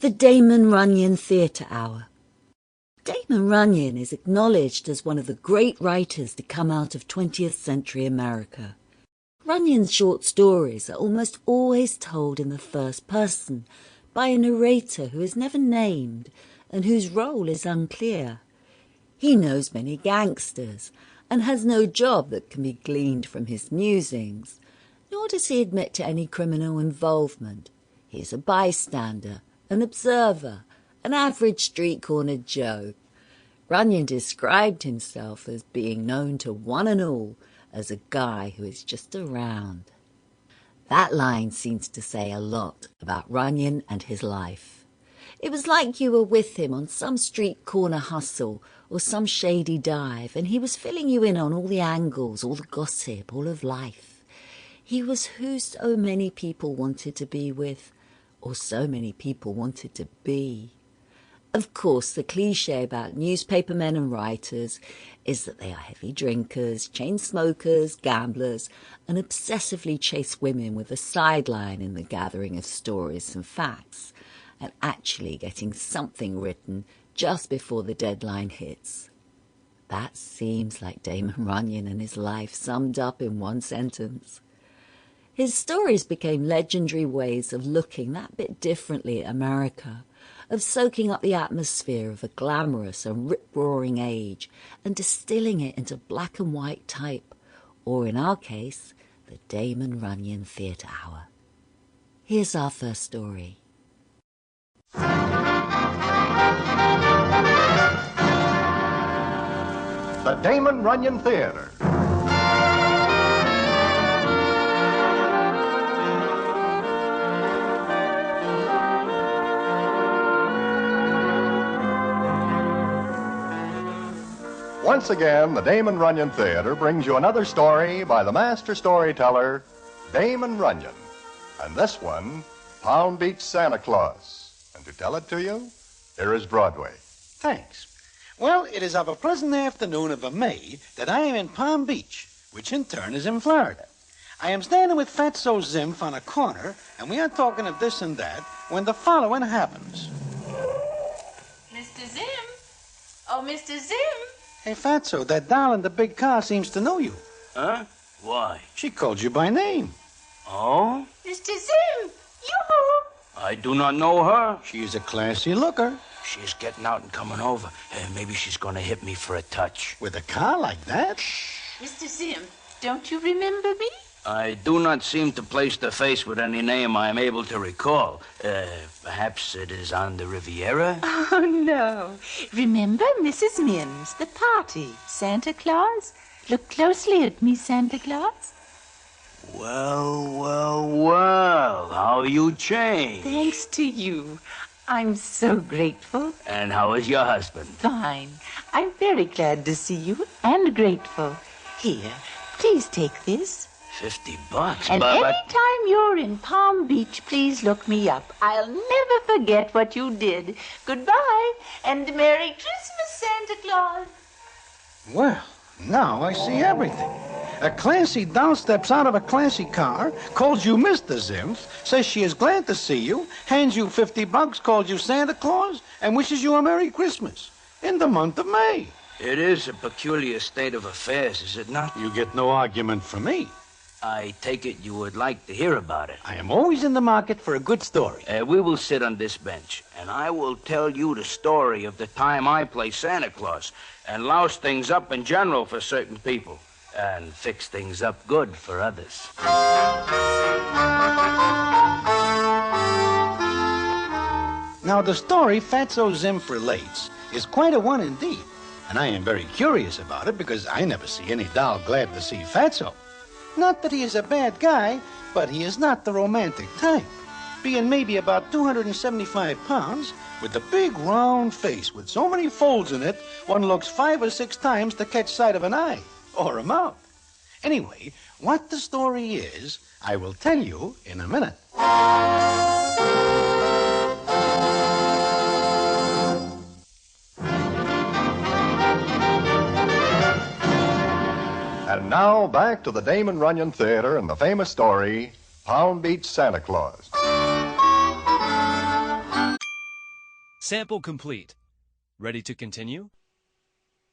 The Damon Runyon Theatre Hour. Damon Runyon is acknowledged as one of the great writers to come out of 20th century America. Runyon's short stories are almost always told in the first person by a narrator who is never named and whose role is unclear. He knows many gangsters and has no job that can be gleaned from his musings, nor does he admit to any criminal involvement. He is a bystander, an observer, an average street-corner Joe. Runyon described himself as being known to one and all as a guy who is just around. That line seems to say a lot about Runyon and his life. It was like you were with him on some street corner hustle or some shady dive, and he was filling you in on all the angles, all the gossip, all of life. He was who so many people wanted to be with, or so many people wanted to be. Of course, the cliché about newspaper men and writers is that they are heavy drinkers, chain smokers, gamblers, and obsessively chase women with a sideline in the gathering of stories and facts, and actually getting something written just before the deadline hits. That seems like Damon Runyon and his life summed up in one sentence. His stories became legendary ways of looking that bit differently at America, of soaking up the atmosphere of a glamorous and rip-roaring age and distilling it into black and white type, or in our case, the Damon Runyon Theatre Hour. Here's our first story. The Damon Runyon Theatre. Once again, the Damon Runyon Theatre brings you another story by the master storyteller, Damon Runyon. And this one, Palm Beach Santa Claus. And to tell it to you, here is Broadway. Thanks. Well, it is of a pleasant afternoon of a May that I am in Palm Beach, which in turn is in Florida. I am standing with Fatso Zimph on a corner, and we are talking of this and that, when the following happens. Mr. Zimph? Oh, Mr. Zimph? Hey, Fatso, that doll in the big car seems to know you. Huh? Why? She called you by name. Oh? Mr. Zimph! Yoo-hoo! I do not know her. She is a classy looker. She's getting out and coming over. Maybe she's going to hit me for a touch. With a car like that? Mr. Zimph, don't you remember me? I do not seem to place the face with any name I am able to recall. Perhaps it is on the Riviera? Oh, no. Remember Mrs. Mims, the party, Santa Claus? Look closely at me, Santa Claus. Well, how you changed. Thanks to you. I'm so grateful. And how is your husband? Fine. I'm very glad to see you and grateful. Here, please take this. $50. And anytime you're in Palm Beach, please look me up. I'll never forget what you did. Goodbye, and Merry Christmas, Santa Claus. Well, now I see everything. A classy doll steps out of a classy car, calls you Mr. Zimph, says she is glad to see you, hands you $50, calls you Santa Claus, and wishes you a Merry Christmas in the month of May. It is a peculiar state of affairs, is it not? You get no argument from me. I take it you would like to hear about it. I am always in the market for a good story. We will sit on this bench, and I will tell you the story of the time I play Santa Claus and louse things up in general for certain people and fix things up good for others. Now, the story Fatso Zimph relates is quite a one indeed, and I am very curious about it because I never see any doll glad to see Fatso. Not that he is a bad guy, but he is not the romantic type. Being maybe about 275 pounds, with a big round face with so many folds in it, one looks 5 or 6 times to catch sight of an eye or a mouth. Anyway, what the story is, I will tell you in a minute. And now, back to the Damon Runyon Theatre and the famous story, Palm Beach Santa Claus. Sample complete. Ready to continue?